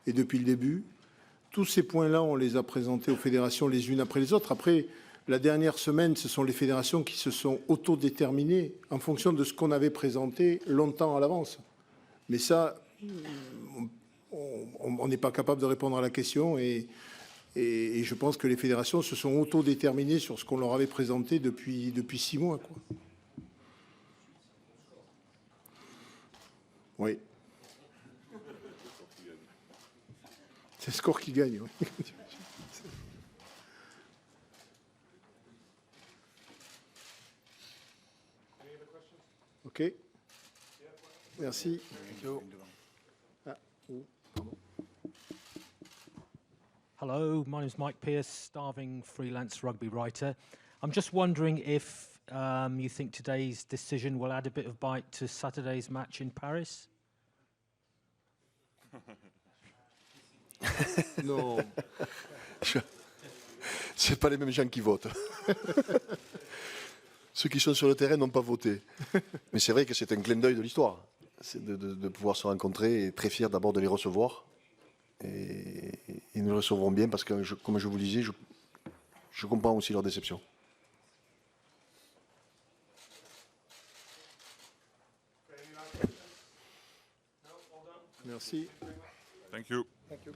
et depuis le début. Tous ces points-là, on les a présentés aux fédérations les unes après les autres. Après, la dernière semaine, ce sont les fédérations qui se sont autodéterminées en fonction de ce qu'on avait présenté longtemps à l'avance. Mais ça, on n'est pas capable de répondre à la question et je pense que les fédérations se sont autodéterminées sur ce qu'on leur avait présenté depuis 6 mois, quoi. Oui. C'est le score qui gagne, oui. OK. Merci. Ah, pardon. Hello, my name is Mike Pierce, starving freelance rugby writer. I'm just wondering if you think today's decision will add a bit of bite to Saturday's match in Paris? Non. C'est pas les mêmes gens qui votent. Ceux qui sont sur le terrain n'ont pas voté. Mais c'est vrai que c'est un clin d'œil de l'histoire. C'est de pouvoir se rencontrer et très fier d'abord de les recevoir. Et nous les recevrons bien parce que, comme je vous le disais, je comprends aussi leur déception. Merci. Thank you. Thank you.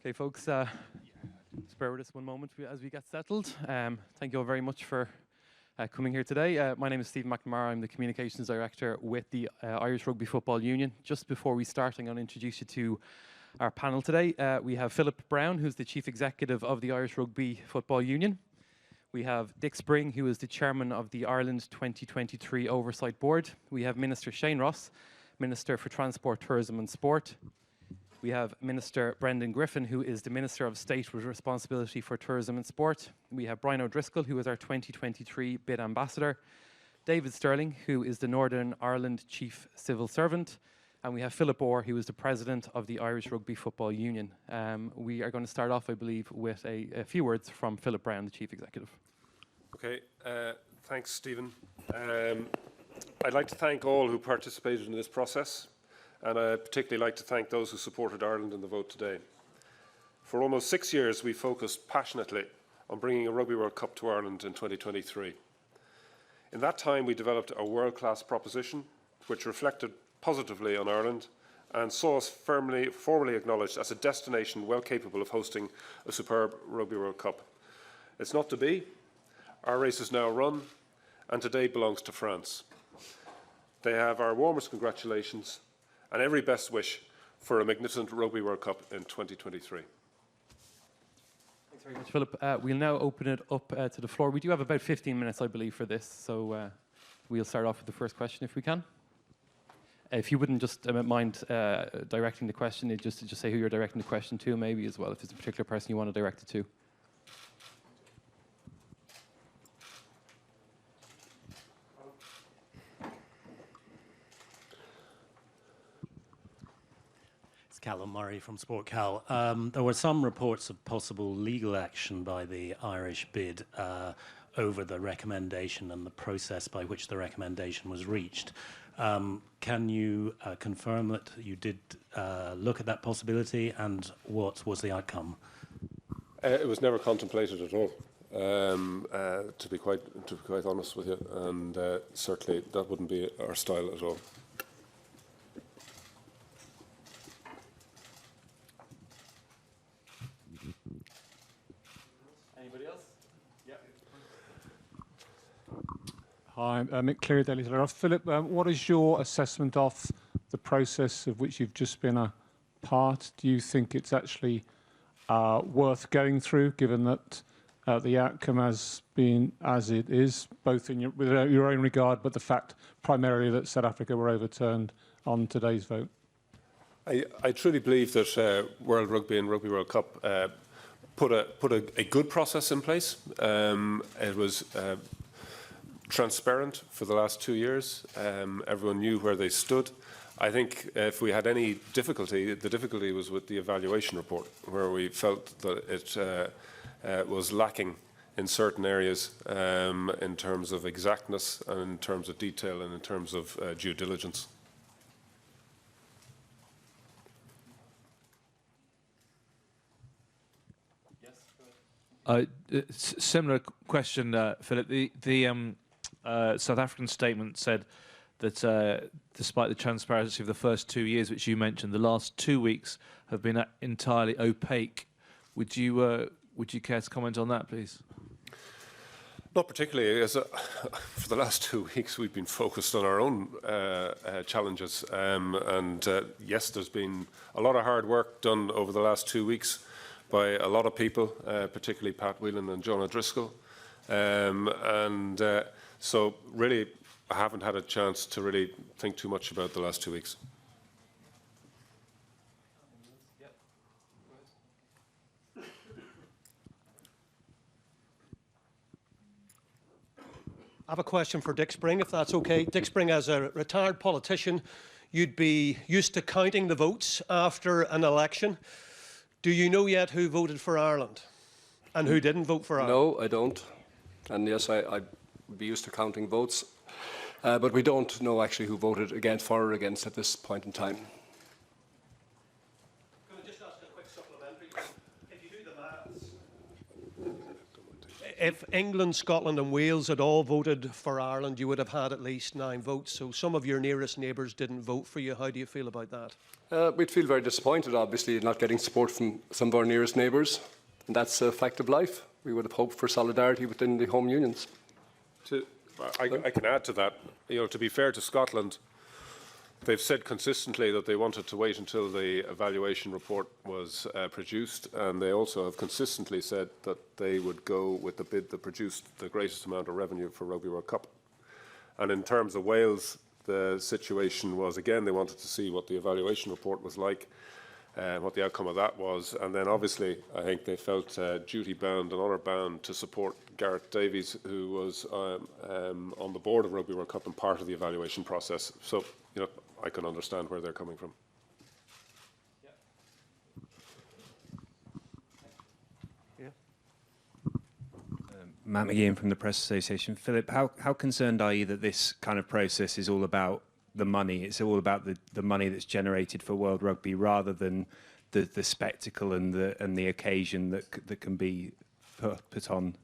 Okay, folks, spare with us one moment as we get settled. Thank you all very much for coming here today. My name is Stephen McNamara. I'm the Communications Director with the Irish Rugby Football Union. Just before we start, I'm going to introduce you to our panel today. We have Philip Brown, who's the Chief Executive of the Irish Rugby Football Union. We have Dick Spring, who is the Chairman of the Ireland 2023 Oversight Board. We have Minister Shane Ross, Minister for Transport, Tourism and Sport. We have Minister Brendan Griffin, who is the Minister of State with responsibility for tourism and sport. We have Brian O'Driscoll, who is our 2023 bid ambassador. David Sterling, who is the Northern Ireland Chief Civil Servant. And we have Philip Orr, who is the President of the Irish Rugby Football Union. We are going to start off, I believe, with a few words from Philip Brown, the Chief Executive. Okay, thanks, Stephen. I'd like to thank all who participated in this process. And I'd particularly like to thank those who supported Ireland in the vote today. For almost 6 years, we focused passionately on bringing a Rugby World Cup to Ireland in 2023. In that time, we developed a world-class proposition which reflected positively on Ireland and saw us formally acknowledged as a destination well capable of hosting a superb Rugby World Cup. It's not to be. Our race is now run, and today belongs to France. They have our warmest congratulations and every best wish for a magnificent Rugby World Cup in 2023. Thanks very much, Philip. We'll now open it up to the floor. We do have about 15 minutes, I believe, for this, so we'll start off with the first question if we can. If you wouldn't just mind directing the question, just say who you're directing the question to, maybe as well, if there's a particular person you want to direct it to. Callum Murray from Sport Cal. There were some reports of possible legal action by the Irish bid over the recommendation and the process by which the recommendation was reached. Can you confirm that you did look at that possibility, and what was the outcome? It was never contemplated at all, to be quite honest with you, and certainly that wouldn't be our style at all. Hi, Mick Cleary, Daily Telegraph. Philip, what is your assessment of the process of which you've just been a part? Do you think it's actually worth going through, given that the outcome has been as it is, both in with your own regard, but the fact primarily that South Africa were overturned on today's vote? I truly believe that World Rugby and Rugby World Cup put a good process in place. It was transparent for the last 2 years. Everyone knew where they stood. I think if we had any difficulty, the difficulty was with the evaluation report, where we felt that it was lacking in certain areas in terms of exactness and in terms of detail and in terms of due diligence. Similar question, Philip. The South African statement said that despite the transparency of the first 2 years, which you mentioned, the last 2 weeks have been entirely opaque. Would you care to comment on that, please? Not particularly. For the last 2 weeks, we've been focused on our own challenges. Yes, there's been a lot of hard work done over the last 2 weeks by a lot of people, particularly Pat Whelan and John O'Driscoll. So really, I haven't had a chance to really think too much about the last 2 weeks. I have a question for Dick Spring, if that's okay. Dick Spring, as a retired politician, you'd be used to counting the votes after an election. Do you know yet who voted for Ireland and who didn't vote for Ireland? No, I don't. And yes, I'd be used to counting votes. But we don't know actually who voted for or against at this point in time. Can I just ask a quick supplementary? If you do the maths, if England, Scotland and Wales had all voted for Ireland, you would have had at least 9 votes. So some of your nearest neighbours didn't vote for you. How do you feel about that? We'd feel very disappointed, obviously, not getting support from some of our nearest neighbours. And that's a fact of life. We would have hoped for solidarity within the home unions. I can add to that. You know, to be fair to Scotland, they've said consistently that they wanted to wait until the evaluation report was produced, and they also have consistently said that they would go with the bid that produced the greatest amount of revenue for Rugby World Cup. And in terms of Wales, the situation was, again, they wanted to see what the evaluation report was like, what the outcome of that was, and then obviously I think they felt duty-bound and honour-bound to support Gareth Davies, who was on the board of Rugby World Cup and part of the evaluation process. So, you know, I can understand where they're coming from. Matt McGeehan from the Press Association. Philip, how concerned are you that this kind of process is all about the money? It's all about the money that's generated for World Rugby rather than the spectacle and the occasion that can be put on?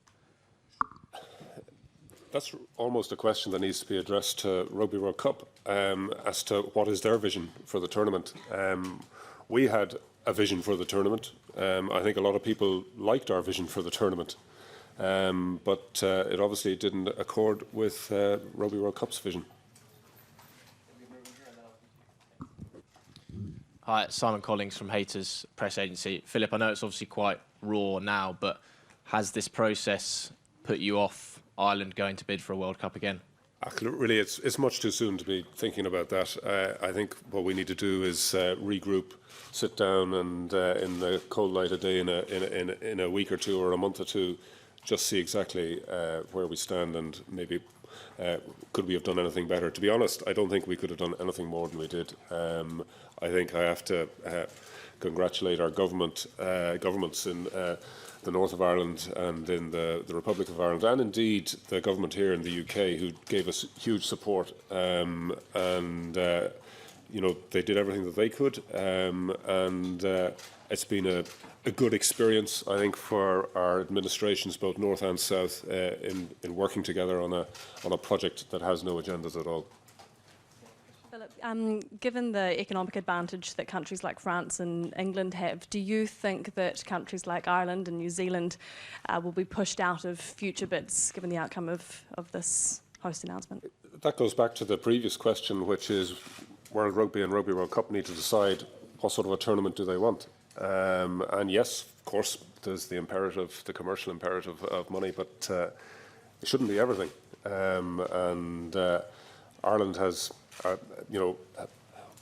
That's almost a question that needs to be addressed to Rugby World Cup as to what is their vision for the tournament. We had a vision for the tournament. I think a lot of people liked our vision for the tournament. But it obviously didn't accord with Rugby World Cup's vision. Hi, Simon Collings from Haters Press Agency. Philip, I know it's obviously quite raw now, but has this process put you off Ireland going to bid for a World Cup again? Really, it's much too soon to be thinking about that. I think what we need to do is regroup, sit down, and in the cold light of day, in a week or two or a month or two, just see exactly where we stand and maybe could we have done anything better. To be honest, I don't think we could have done anything more than we did. I think I have to congratulate our governments in the north of Ireland and in the Republic of Ireland, and indeed the government here in the UK, who gave us huge support. You know, they did everything that they could, and it's been a good experience, I think, for our administrations, both north and south, in working together on a project that has no agendas at all. Philip, given the economic advantage that countries like France and England have, do you think that countries like Ireland and New Zealand will be pushed out of future bids, given the outcome of this host announcement? That goes back to the previous question, which is World Rugby and Rugby World Cup need to decide what sort of a tournament do they want. And yes, of course, there's the imperative, the commercial imperative of money, but it shouldn't be everything. Ireland has, you know,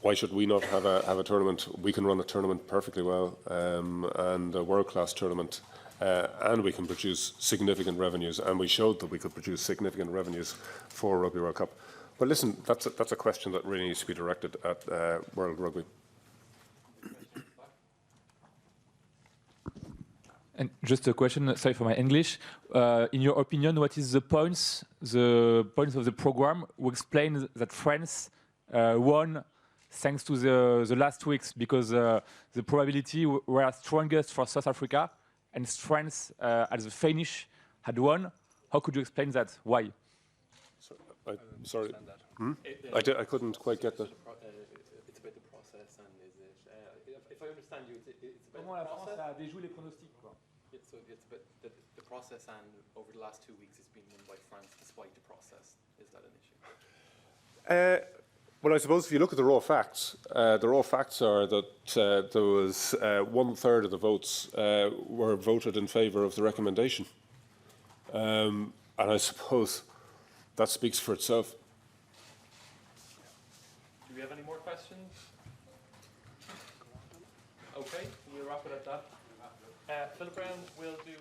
why should we not have a tournament? We can run a tournament perfectly well, and a world-class tournament, and we can produce significant revenues, and we showed that we could produce significant revenues for Rugby World Cup. But listen, that's a question that really needs to be directed at World Rugby. And just a question, sorry for my English. In your opinion, what is the points of the program who explain that France won thanks to the last weeks? Because the probability were strongest for South Africa, and France at the finish had won. How could you explain that? Why? Sorry, I couldn't quite get that. It's about the process, and is it? If I understand you, it's about the process. So it's about the process, and over the last 2 weeks, it's been won by France despite the process. Is that an issue? Well, I suppose if you look at the raw facts are that there was 1/3 of the votes were voted in favour of the recommendation, and I suppose that speaks for itself. Do we have any more questions? Okay, we'll wrap it at that. Philip Brown will do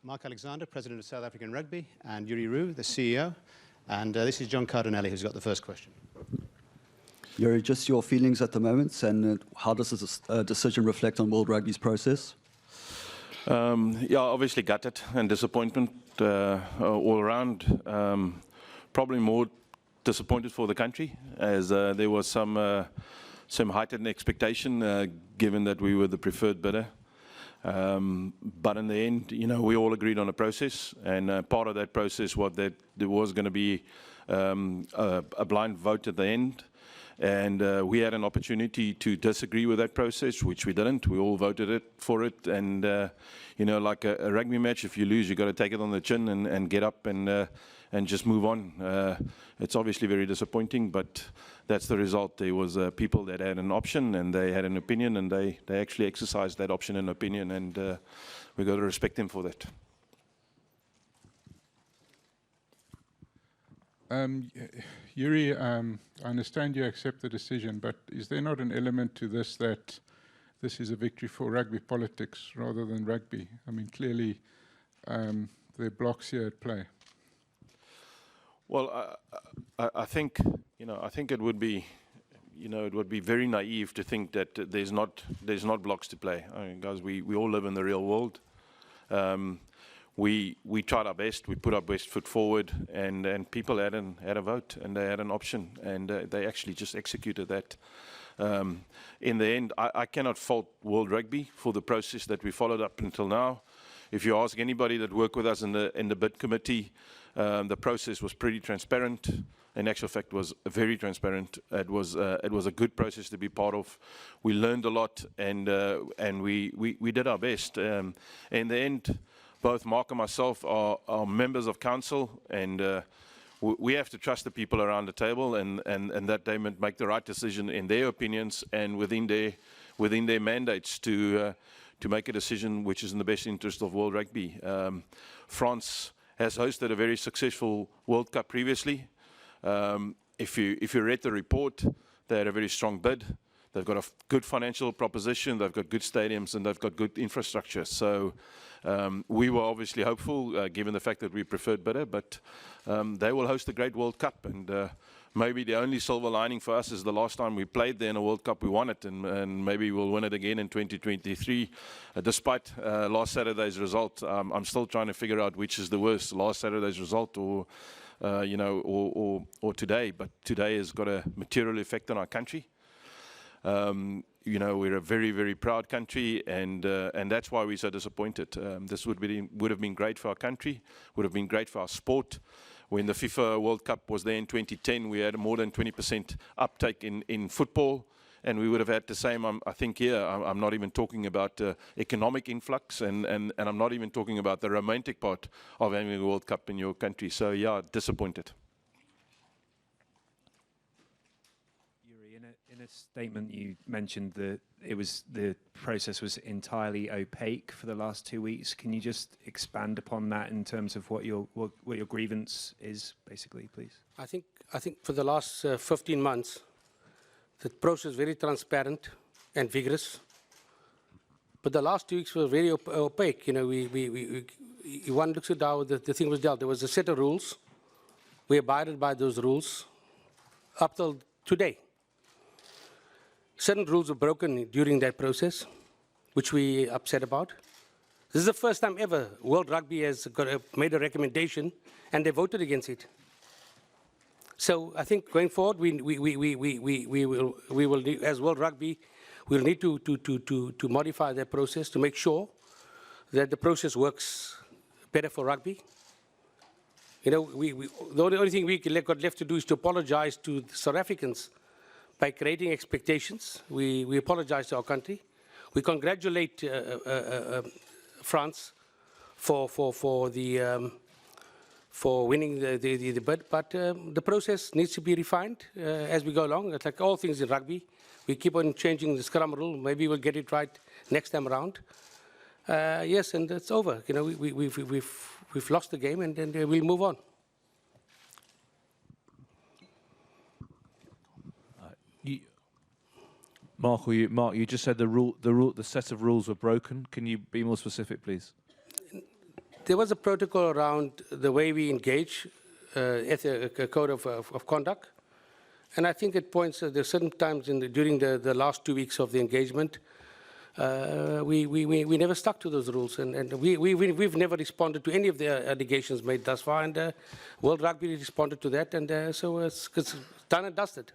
Mark Alexander, President of South African Rugby, and Yuri Roux, the CEO. And this is John Cardinelli, who's got the first question. Yuri, just your feelings at the moment, and how does this decision reflect on World Rugby's process? Yeah, obviously gutted and disappointment all around. Probably more disappointed for the country, as there was some heightened expectation, given that we were the preferred bidder. But in the end, you know, we all agreed on a process, and part of that process was that there was going to be a blind vote at the end. And we had an opportunity to disagree with that process, which we didn't. We all voted for it. And, you know, like a rugby match, if you lose, you've got to take it on the chin and get up and just move on. It's obviously very disappointing, but that's the result. There was people that had an option and they had an opinion, and they actually exercised that option and opinion, and we've got to respect them for that. Yuri, I understand you accept the decision, but is there not an element to this that this is a victory for rugby politics rather than rugby? I mean, clearly there are blocks here at play. Well, I think, you know, I think it would be, you know, it would be very naive to think that there's not blocks to play. I mean, guys, we all live in the real world. We tried our best. We put our best foot forward, and people had a vote, and they had an option, and they actually just executed that. In the end, I cannot fault World Rugby for the process that we followed up until now. If you ask anybody that worked with us in the bid committee, the process was pretty transparent. In actual fact, was very transparent. It was a good process to be part of. We learned a lot, and we did our best. In the end, both Mark and myself are members of council, and we have to trust the people around the table, and that they make the right decision in their opinions and within their mandates to make a decision which is in the best interest of World Rugby. France has hosted a very successful World Cup previously. If you read the report, they had a very strong bid. They've got a good financial proposition, they've got good stadiums, and they've got good infrastructure. So we were obviously hopeful, given the fact that we preferred bidder, but they will host a great World Cup, and maybe the only silver lining for us is the last time we played there in a World Cup, we won it, and maybe we'll win it again in 2023. Despite last Saturday's result, I'm still trying to figure out which is the worst, last Saturday's result or you know, or today. But today has got a material effect on our country. You know, we're a very, very proud country, and that's why we're so disappointed. This would have been great for our country, would have been great for our sport. When the FIFA World Cup was there in 2010, we had more than 20% uptake in football, and we would have had the same, I think, here. I'm not even talking about economic influx, and I'm not even talking about the romantic part of having a World Cup in your country. So, yeah, disappointed. In a statement, you mentioned that the process was entirely opaque for the last 2 weeks. Can you just expand upon that in terms of what your grievance is, basically, please? I think for the last 15 months, the process was very transparent and vigorous. But the last 2 weeks were very opaque. You know, one looks at how the thing was dealt. There was a set of rules. We abided by those rules up till today. Certain rules were broken during that process, which we upset about. This is the first time ever World Rugby has made a recommendation, and they voted against it. So I think going forward, we will, as World Rugby, we'll need to modify that process to make sure that the process works better for rugby. You know, the only thing we got left to do is to apologize to the South Africans by creating expectations. We apologize to our country. We congratulate France for winning the bid, but the process needs to be refined as we go along. It's like all things in rugby. We keep on changing the scrum rule. Maybe we'll get it right next time around. Yes, and it's over. You know, we've lost the game, and then we'll move on. Mark, you just said the set of rules were broken. Can you be more specific, please? there was a protocol around the way we engage, a code of conduct. And I think it points that there are certain times during the last 2 weeks of the engagement, we never stuck to those rules. And we've never responded to any of the allegations made thus far. And World Rugby responded to that. And so it's done and dusted.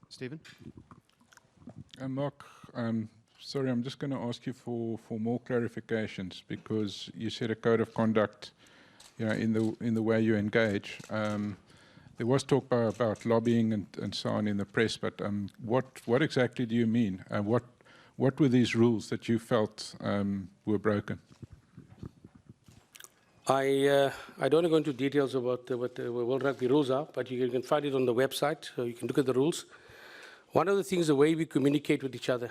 Stephen? Mark, sorry, I'm just going to ask you for more clarifications, because you said a code of conduct, you know, in the way you engage. There was talk about lobbying and so on in the press, but what exactly do you mean? What were these rules that you felt were broken? I don't want to go into details about what the World Rugby rules are, but you can find it on the website, so you can look at the rules. One of the things is the way we communicate with each other.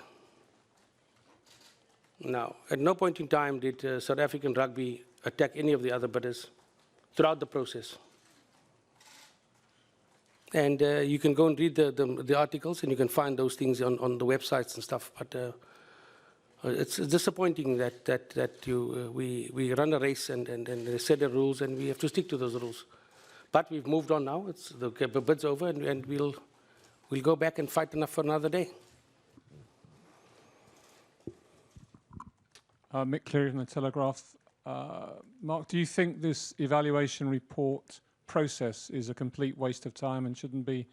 Now, at no point in time did South African rugby attack any of the other bidders throughout the process. And you can go and read the articles, and you can find those things on the websites and stuff. But it's disappointing that we run a race and they set the rules, and we have to stick to those rules. But we've moved on now. The bid's over, and we'll go back and fight enough for another day. Mick Cleary from The Telegraph. Mark, do you think this evaluation report process is a complete waste of time and shouldn't be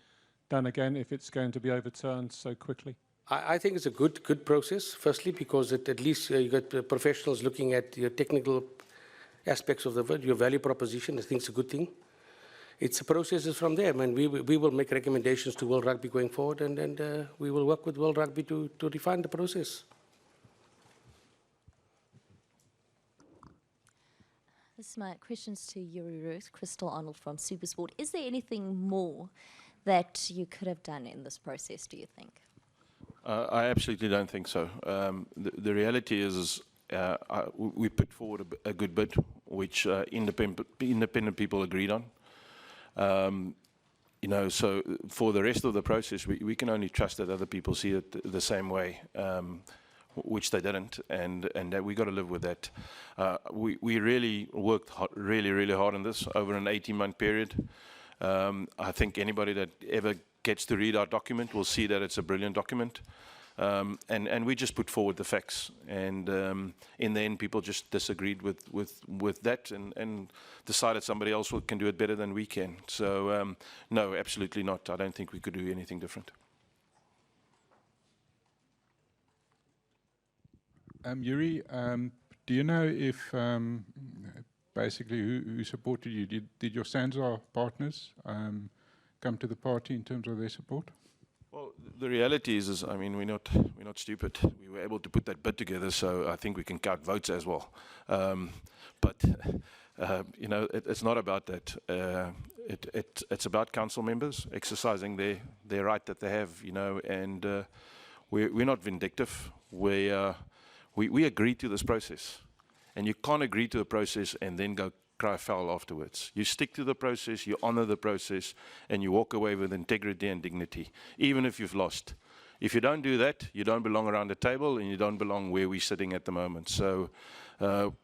done again if it's going to be overturned so quickly? I think it's a good process, firstly, because at least you got professionals looking at your technical aspects of your value proposition. I think it's a good thing. It's a process from there. I mean, we will make recommendations to World Rugby going forward, and we will work with World Rugby to refine the process. This is my questions to Yuri Ruth, Crystal Arnold from Supersport. Is there anything more that you could have done in this process, do you think? I absolutely don't think so. The reality is we put forward a good bid, which independent people agreed on. You know, so for the rest of the process, we can only trust that other people see it the same way, which they didn't, and that we got to live with that. We really worked really hard on this over an 18-month period. I think anybody that ever gets to read our document will see that it's a brilliant document. And we just put forward the facts, and in the end, people just disagreed with that and decided somebody else can do it better than we can. So no, absolutely not. I don't think we could do anything different. Yuri, do you know if basically who supported you? Did your Sanzar partners come to the party in terms of their support? Well, the reality is I mean, we're not stupid. We were able to put that bid together, so I think we can count votes as well. But you know, it's not about that. It's about council members exercising their right that they have, you know. And we're not vindictive. We agree to this process, and you can't agree to a process and then go cry foul afterwards. You stick to the process, you honor the process, and you walk away with integrity and dignity, even if you've lost. If you don't do that, you don't belong around the table, and you don't belong where we're sitting at the moment. So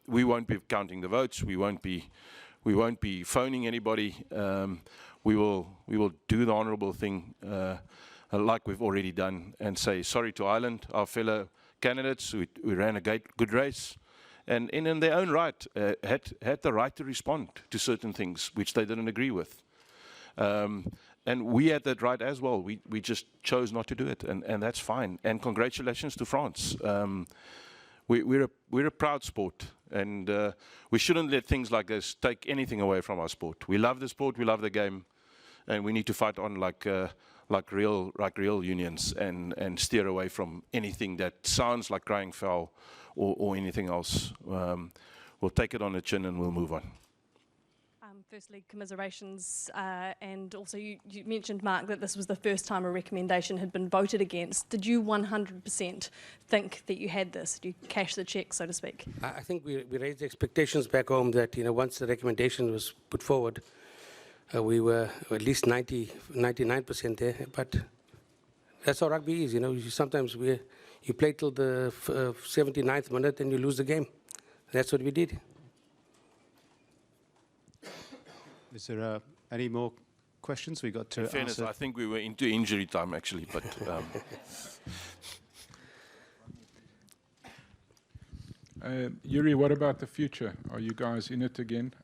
we won't be counting the votes. We won't be phoning anybody. We will do the honourable thing like we've already done, and say sorry to Ireland, our fellow candidates. We ran a good race. And in their own right, had the right to respond to certain things which they didn't agree with. And we had that right as well. We just chose not to do it, and that's fine. And congratulations to France. We're a proud sport, and we shouldn't let things like this take anything away from our sport. We love the sport, we love the game, and we need to fight on like real unions, and steer away from anything that sounds like crying foul or anything else. We'll take it on the chin and we'll move on. Firstly, commiserations, and also you mentioned, Mark, that this was the first time a recommendation had been voted against. Did you 100% think that you had this? Did you cash the cheque, so to speak? I think we raised the expectations back home that, you know, once the recommendation was put forward, we were at least 99% there. But that's how rugby is, you know. Sometimes you You play till the 79th minute and you lose the game. That's what we did. Is there any more questions we got to In fairness, answer? I think we were into injury time actually, but Yuri, what about the future? Are you guys in it again?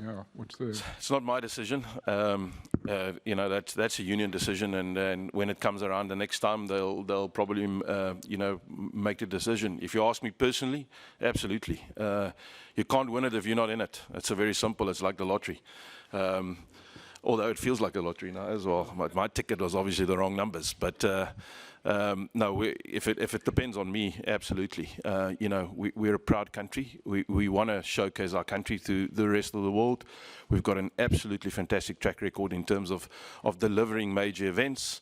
Yeah, what's the... It's not my decision. You know, that's a union decision, and when it comes around the next time, they'll probably you know, make the decision. If you ask me personally, absolutely. You can't win it if you're not in it. It's a very simple. It's like the lottery. Although it feels like a lottery now as well. My ticket was obviously the wrong numbers, but no, if it depends on me, absolutely. You know, we're a proud country. We want to showcase our country to the rest of the world. We've got an absolutely fantastic track record in terms of delivering major events.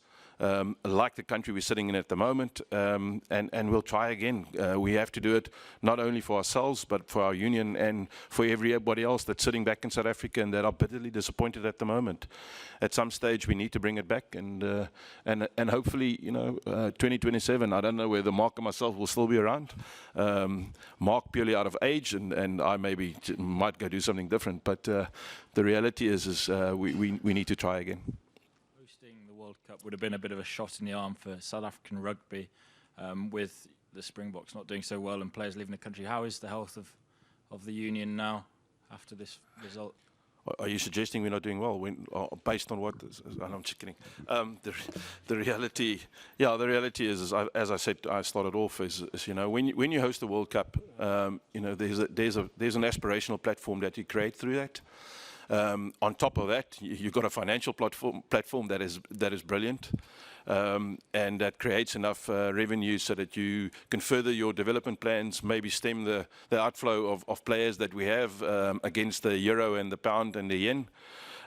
Like the country we're sitting in at the moment, and we'll try again. We have to do it not only for ourselves, but for our union and for everybody else that's sitting back in South Africa and that are bitterly disappointed at the moment. At some stage, we need to bring it back, and hopefully, you know, 2027. I don't know whether Mark and myself will still be around. Mark purely out of age, and I maybe might go do something different. But the reality is we need to try again. World Cup would have been a bit of a shot in the arm for South African rugby, with the Springboks not doing so well and players leaving the country. How is the health of the union now after this result? Are you suggesting we're not doing well? Based on what? I'm just kidding. The reality, yeah, the reality is as I said, I started off is you know, when you host the World Cup, you know, there's an aspirational platform that you create through that. On top of that, you've got a financial platform that is brilliant, and that creates enough revenue so that you can further your development plans, maybe stem the outflow of players that we have against the euro and the pound and the yen,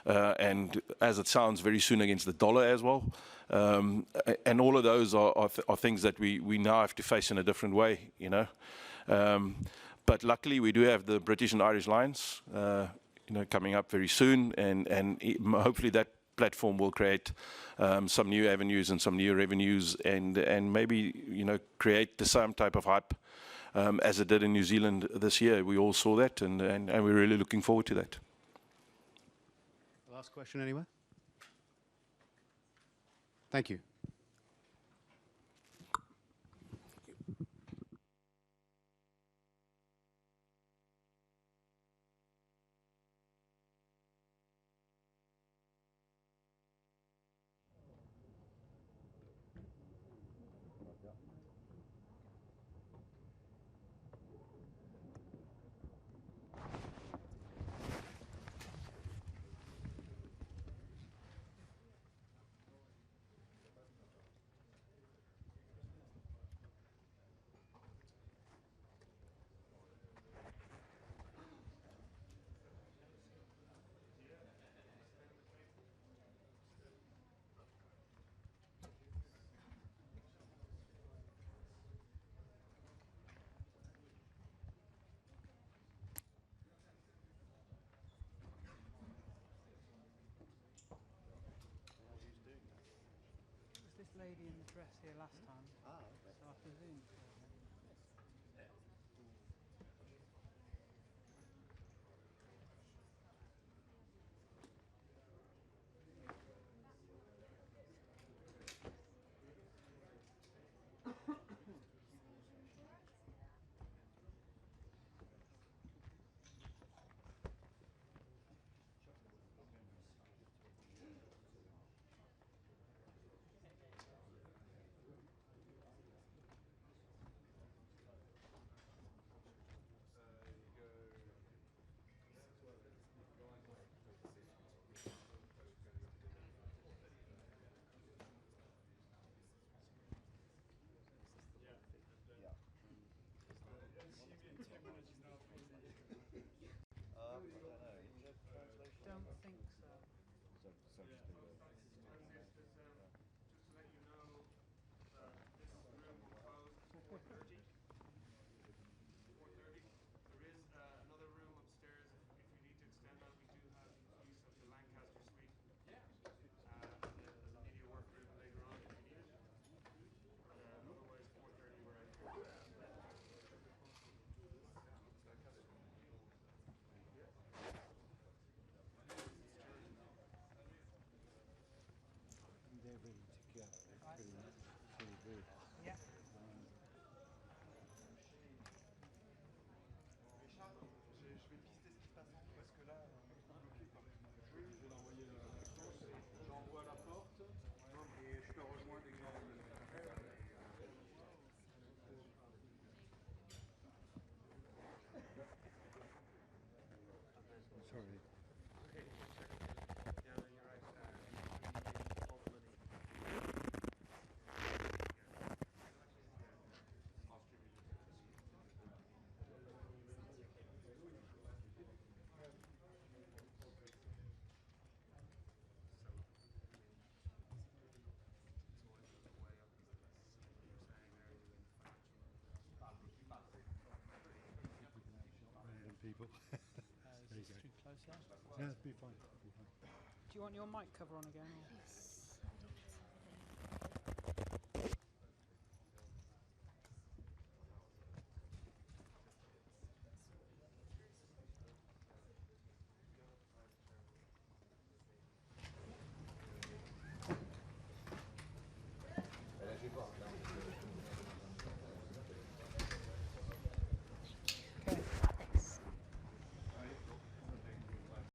and as it sounds, very soon against the dollar as well. And all of those are things that we now have to face in a different way, you know. But luckily, we do have the British and Irish Lions, you know, coming up very soon, and hopefully that platform will create some new avenues and some new revenues, and maybe, you know, create the same type of hype as it did in New Zealand this year. We all saw that, and we're really looking forward to that. Last question anywhere? Thank you. Lady in the dress here last time. Ah, okay. So I presume. Yeah, it'll be fine. Do you want your mic cover on again? Or? Yes.